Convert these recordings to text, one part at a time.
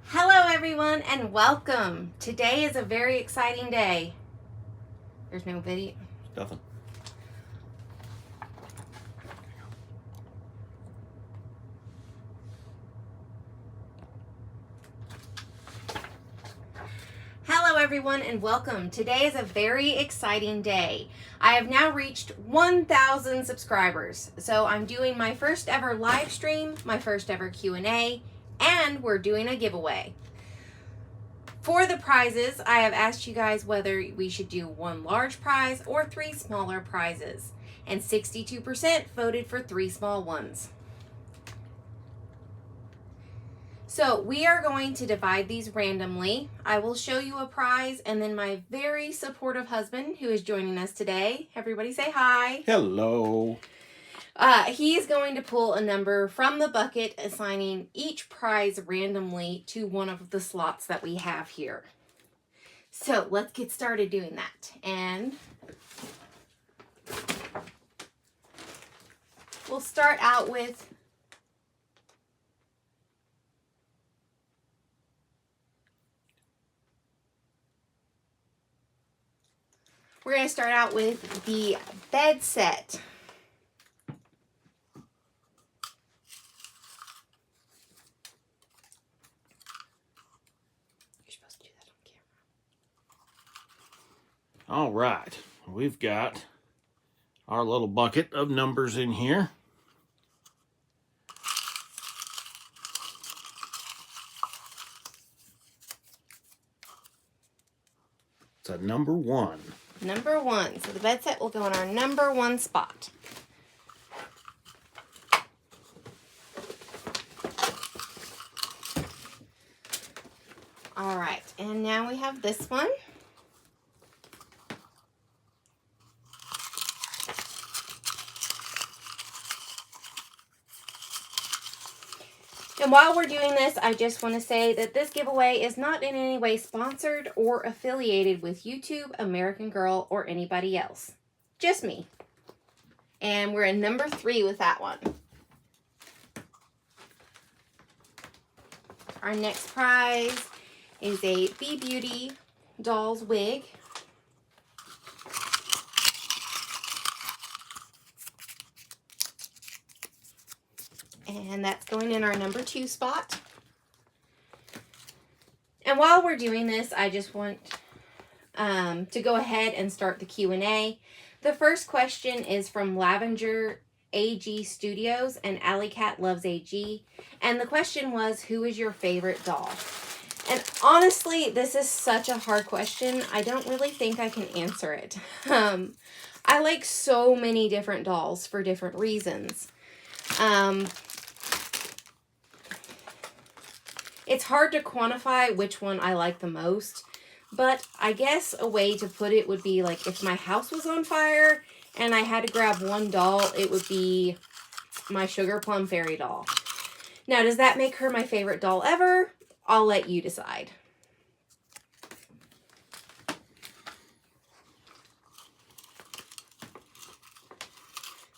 Hello everyone and welcome. Today is a very exciting day. There's no video. Nothing. Hello everyone and welcome. Today is a very exciting day. I have now reached 1,000 subscribers. So I'm doing my first ever live stream, my first ever Q&A, and we're doing a giveaway. For the prizes, I have asked you guys whether we should do one large prize or 3 smaller prizes. And 62% voted for 3 small ones. So we are going to divide these randomly. I will show you a prize and then my very supportive husband who is joining us today. Everybody say hi. Hello. He is going to pull a number from the bucket, assigning each prize randomly to one of the slots that we have here. So let's get started doing that. And we'll start out with we're going to start out with the bed set. All right. We've got our little bucket of numbers in here. It's a number 1. Number 1. So the bed set will go in our number 1 spot. All right, and now we have this one. And while we're doing this, I just want to say that this giveaway is not in any way sponsored or affiliated with YouTube, American Girl, or anybody else. Just me. And we're in number 3 with that one. Our next prize is a Be Beauty Dolls wig. And that's going in our number 2 spot. And while we're doing this, I just want to go ahead and start the Q&A. The first question is from Lavender AG Studios, and Alley Cat Loves AG. And the question was, who is your favorite doll? And honestly, this is such a hard question. I don't really think I can answer it. I like so many different dolls for different reasons. It's hard to quantify which one I like the most, but I guess a way to put it would be like if my house was on fire and I had to grab one doll, it would be my Sugar Plum Fairy doll. Now, does that make her my favorite doll ever? I'll let you decide.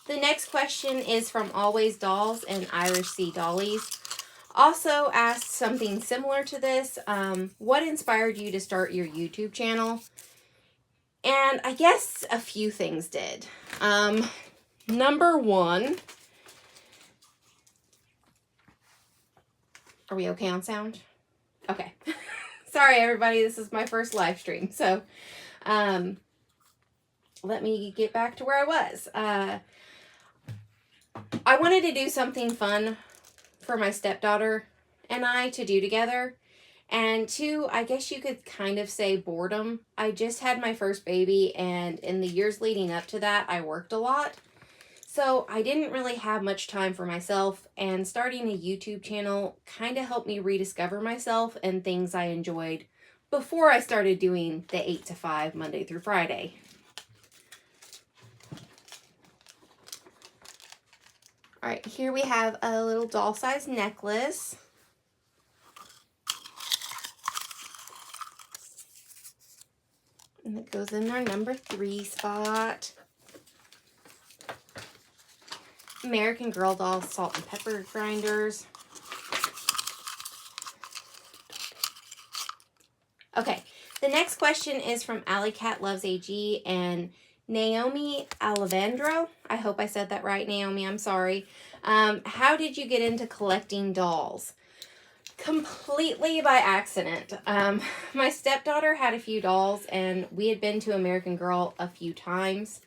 The next question is from Always Dolls and Irish Sea Dollies. Also asked something similar to this. What inspired you to start your YouTube channel? And I guess a few things did. Number 1. Are we okay on sound? Okay. Sorry, everybody. This is my first live stream. So, let me get back to where I was. I wanted to do something fun for my stepdaughter and I to do together. And 2, I guess you could kind of say boredom. I just had my first baby, and in the years leading up to that, I worked a lot. So I didn't really have much time for myself, and starting a YouTube channel kind of helped me rediscover myself and things I enjoyed before I started doing the 8 to 5 Monday through Friday. All right, here we have a little doll-sized necklace. And it goes in our number 3 spot. American Girl doll salt and pepper grinders. Okay, the next question is from Alley Cat Loves AG and Naomi Alevandro. I hope I said that right, Naomi. I'm sorry. How did you get into collecting dolls? Completely by accident. My stepdaughter had a few dolls, and we had been to American Girl a few times.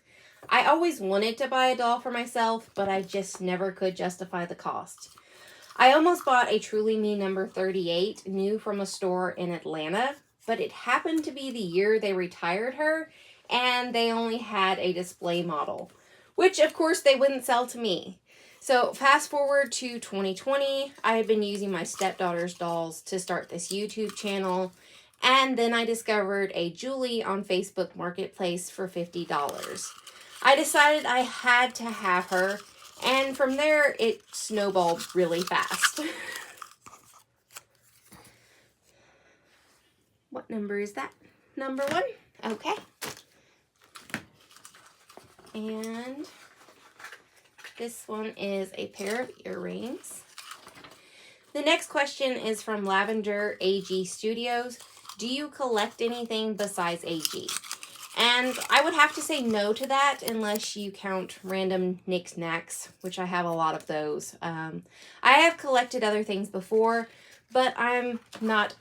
I always wanted to buy a doll for myself, but I just never could justify the cost. I almost bought a Truly Me number 38 new from a store in Atlanta, but it happened to be the year they retired her, and they only had a display model, which of course they wouldn't sell to me. So fast forward to 2020, I had been using my stepdaughter's dolls to start this YouTube channel, and then I discovered a Julie on Facebook Marketplace for $50. I decided I had to have her, and from there it snowballed really fast. What number is that? Number 1? Okay. And this one is a pair of earrings. The next question is from Lavender AG Studios. Do you collect anything besides AG? And I would have to say no to that unless you count random knickknacks, which I have a lot of those. I have collected other things before, but I'm not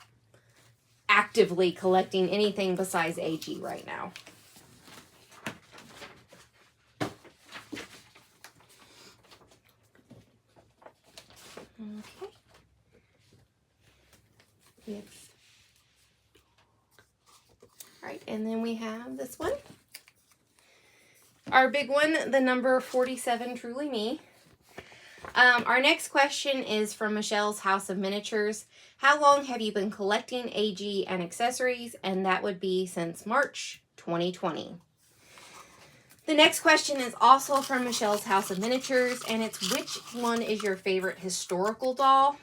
actively collecting anything besides AG right now. Okay. Right, and then we have this one. Our big one, the number 47, Truly Me. Our next question is from Michelle's House of Miniatures. How long have you been collecting AG and accessories? And that would be since March 2020. The next question is also from Michelle's House of Miniatures, and it's which one is your favorite historical doll?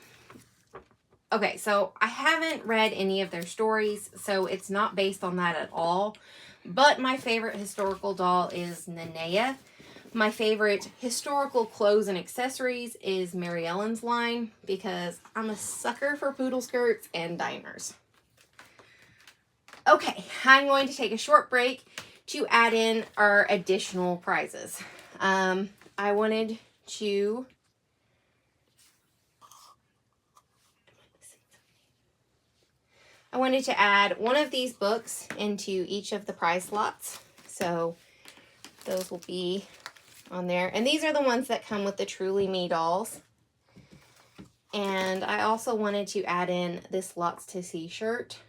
Okay, so I haven't read any of their stories, so it's not based on that at all. But my favorite historical doll is Nanea. My favorite historical clothes and accessories is Mary Ellen's line, because I'm a sucker for poodle skirts and diners. Okay, I'm going to take a short break to add in our additional prizes. I wanted to add one of these books into each of the prize slots. So those will be on there. And these are the ones that come with the Truly Me dolls. And I also wanted to add in this Lots to See shirt.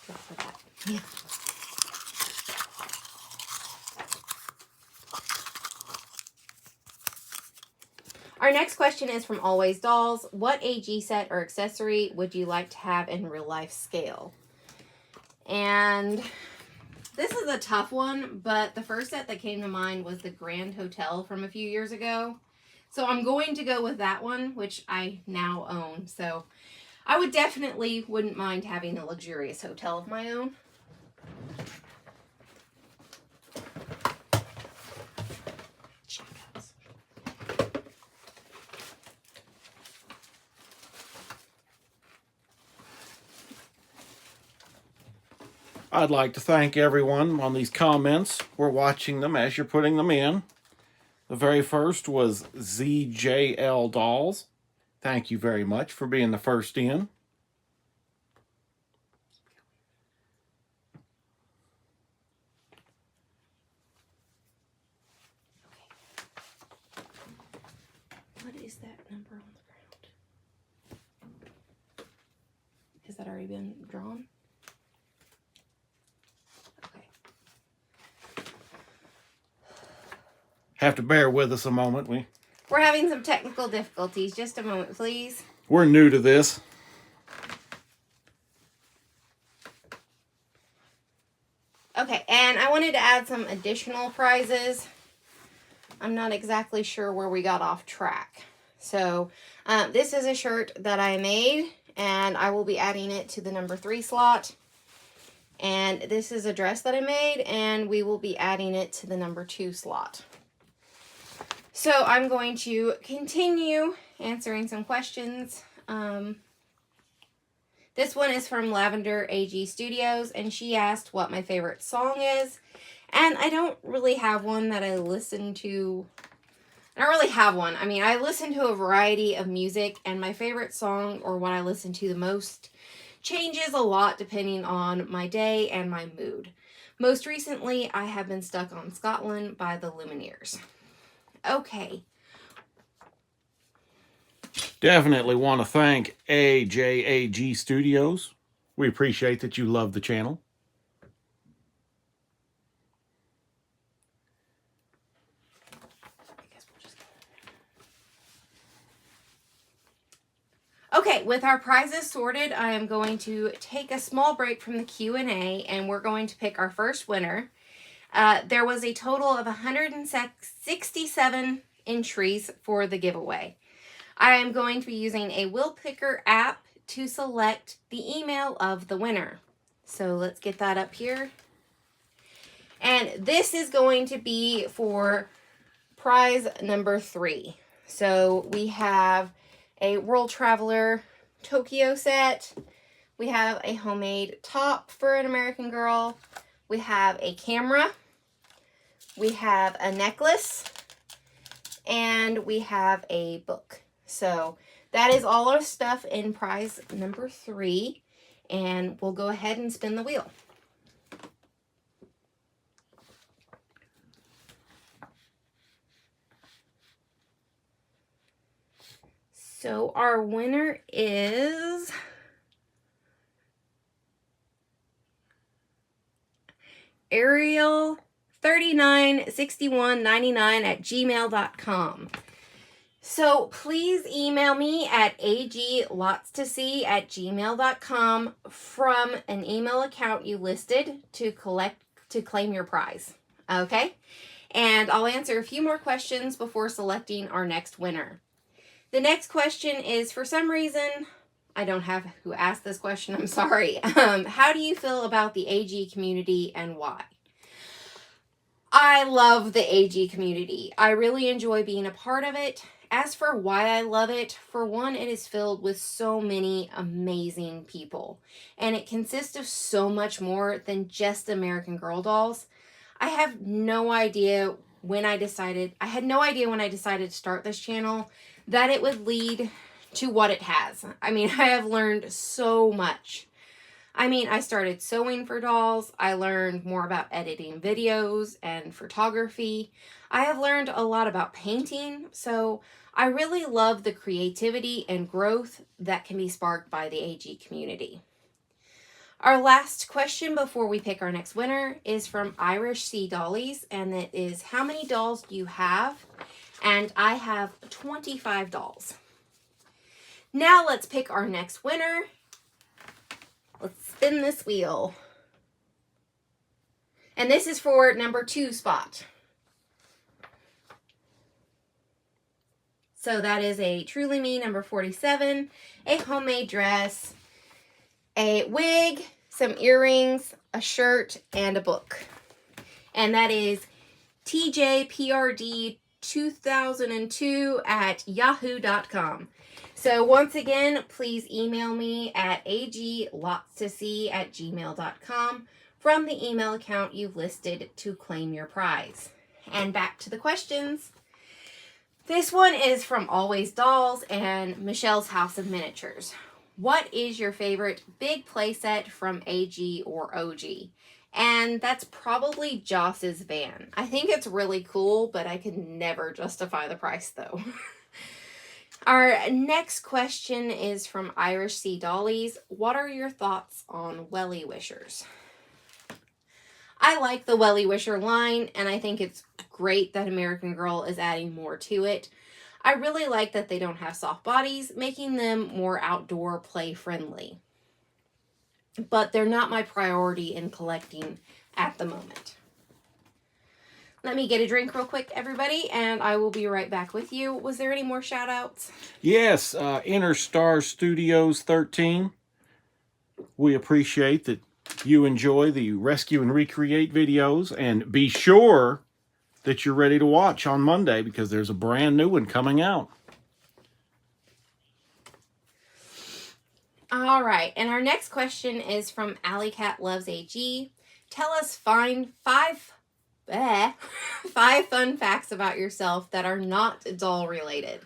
For that. Yeah. Our next question is from Always Dolls. What AG set or accessory would you like to have in real life scale? And this is a tough one, but the first set that came to mind was the Grand Hotel from a few years ago. So I'm going to go with that one, which I now own. So I would definitely wouldn't mind having a luxurious hotel of my own. I'd like to thank everyone on these comments. We're watching them as you're putting them in. The very first was ZJL Dolls. Thank you very much for being the first in. What is that number on the ground? Has that already been drawn? Okay. Have to bear with us a moment. We're having some technical difficulties. Just a moment, please. We're new to this. Okay, and I wanted to add some additional prizes. I'm not exactly sure where we got off track. So this is a shirt that I made, and I will be adding it to the number 3 slot. And this is a dress that I made, and we will be adding it to the number 2 slot. So I'm going to continue answering some questions. This one is from Lavender AG Studios, and she asked what my favorite song is. And I don't really have one that I listen to. I don't really have one. I mean, I listen to a variety of music, and my favorite song, or what I listen to the most, changes a lot depending on my day and my mood. Most recently, I have been stuck on Scotland by the Lumineers. Okay. Definitely want to thank AJAG Studios. We appreciate that you love the channel. Okay, with our prizes sorted, I am going to take a small break from the Q&A, and we're going to pick our first winner. There was a total of 167 entries for the giveaway. I am going to be using a Will Picker app to select the email of the winner. So let's get that up here. And this is going to be for prize number 3. So we have a World Traveler Tokyo set. We have a homemade top for an American Girl. We have a camera. We have a necklace. And we have a book. So that is all our stuff in prize number 3. And we'll go ahead and spin the wheel. So our winner is Ariel396199@gmail.com. So please email me at aglots2see@gmail.com from an email account you listed to claim your prize. Okay? And I'll answer a few more questions before selecting our next winner. The next question is, for some reason, I don't have who asked this question, I'm sorry. How do you feel about the AG community and why? I love the AG community. I really enjoy being a part of it. As for why I love it, for one, it is filled with so many amazing people. And it consists of so much more than just American Girl dolls. I have no idea when I had no idea when I decided to start this channel that it would lead to what it has. I mean, I have learned so much. I mean, I started sewing for dolls. I learned more about editing videos and photography. I have learned a lot about painting. So I really love the creativity and growth that can be sparked by the AG community. Our last question before we pick our next winner is from Irish Sea Dollies, and it is, how many dolls do you have? And I have 25 dolls. Now let's pick our next winner. Let's spin this wheel. And this is for number 2 spot. So that is a Truly Me number 47, a homemade dress, a wig, some earrings, a shirt, and a book. And that is TJPRD2002@yahoo.com. So once again, please email me at aglots2see@gmail.com from the email account you've listed to claim your prize. And back to the questions. This one is from Always Dolls and Michelle's House of Miniatures. What is your favorite big playset from AG or OG? And that's probably Joss's van. I think it's really cool, but I could never justify the price though. Our next question is from Irish Sea Dollies. What are your thoughts on Welly Wishers? I like the Welly Wisher line, and I think it's great that American Girl is adding more to it. I really like that they don't have soft bodies, making them more outdoor play friendly. But they're not my priority in collecting at the moment. Let me get a drink real quick, everybody, and I will be right back with you. Was there any more shout outs? Yes, Inner Star Studios 13. We appreciate that you enjoy the Rescue and Recreate videos, and be sure that you're ready to watch on Monday because there's a brand new one coming out. All right, and our next question is from Alley Cat Loves AG. Tell us five fun facts about yourself that are not doll related.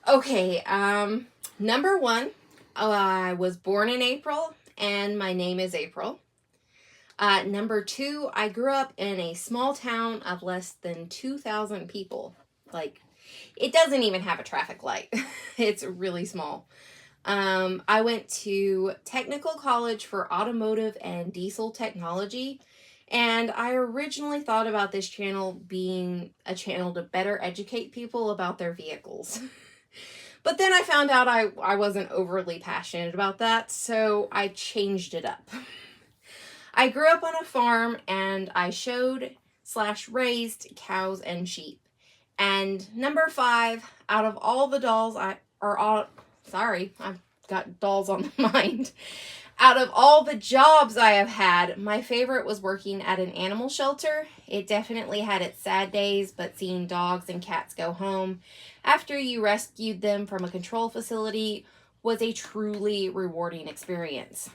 Okay, number one, I was born in April and my name is April. Number two, I grew up in a small town of less than 2,000 people. Like, it doesn't even have a traffic light. It's really small. I went to Technical College for Automotive and Diesel Technology, and I originally thought about this channel being a channel to better educate people about their vehicles. But then I found out I wasn't overly passionate about that, so I changed it up. I grew up on a farm, and I showed/raised cows and sheep. And number five, out of all the dolls I've got dolls on the mind. Out of all the jobs I have had, my favorite was working at an animal shelter. It definitely had its sad days, but seeing dogs and cats go home after you rescued them from a control facility was a truly rewarding experience.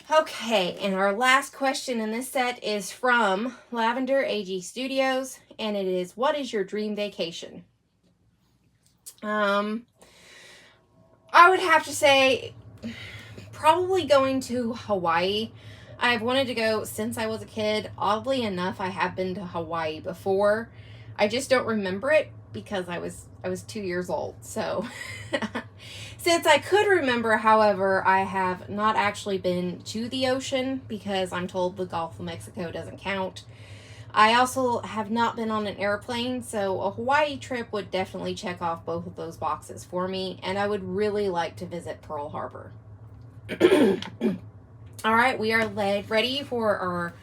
Okay, and our last question in this set is from Lavender AG Studios, and it is, what is your dream vacation? I would have to say probably going to Hawaii. I've wanted to go since I was a kid. Oddly enough, I have been to Hawaii before. I just don't remember it because I was 2 years old. So since I could remember, however, I have not actually been to the ocean because I'm told the Gulf of Mexico doesn't count. I also have not been on an airplane, so a Hawaii trip would definitely check off both of those boxes for me, and I would really like to visit Pearl Harbor. All right, we are ready for our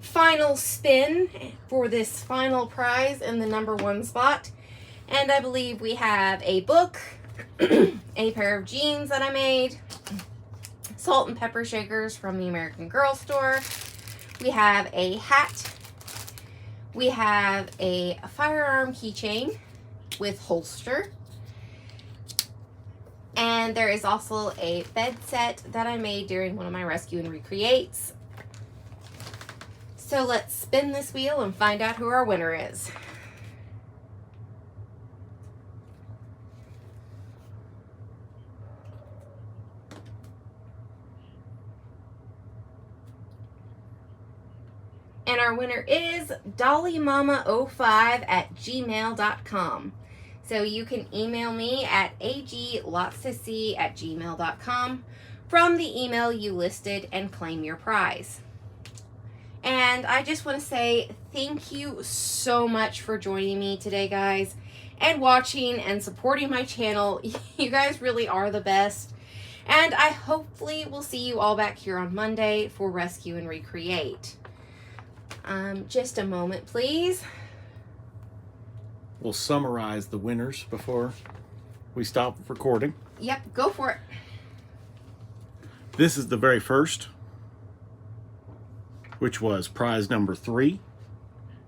final spin for this final prize in the number one spot. And I believe we have a book, a pair of jeans that I made, salt and pepper shakers from the American Girl store. We have a hat. We have a firearm keychain with holster. And there is also a bed set that I made during one of my Rescue and Recreates. So let's spin this wheel and find out who our winner is. And our winner is dollymama05@gmail.com. So you can email me at aglots2see@gmail.com from the email you listed and claim your prize. And I just want to say thank you so much for joining me today, guys, and watching and supporting my channel. You guys really are the best. And I hopefully will see you all back here on Monday for Rescue and Recreate. Just a moment, please. We'll summarize the winners before we stop recording. Yep, go for it. This is the very first, which was prize number 3,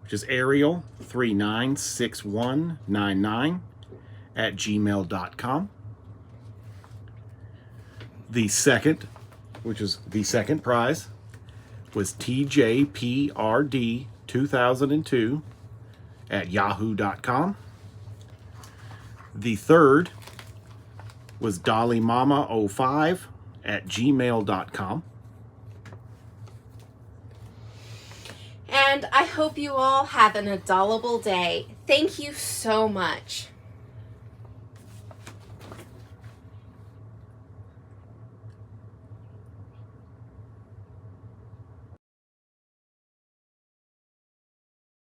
which is Ariel396199@gmail.com. The second, which is the second prize, was TJPRD2002@yahoo.com. The third was dollymama05@gmail.com. And I hope you all have an adorable day. Thank you so much.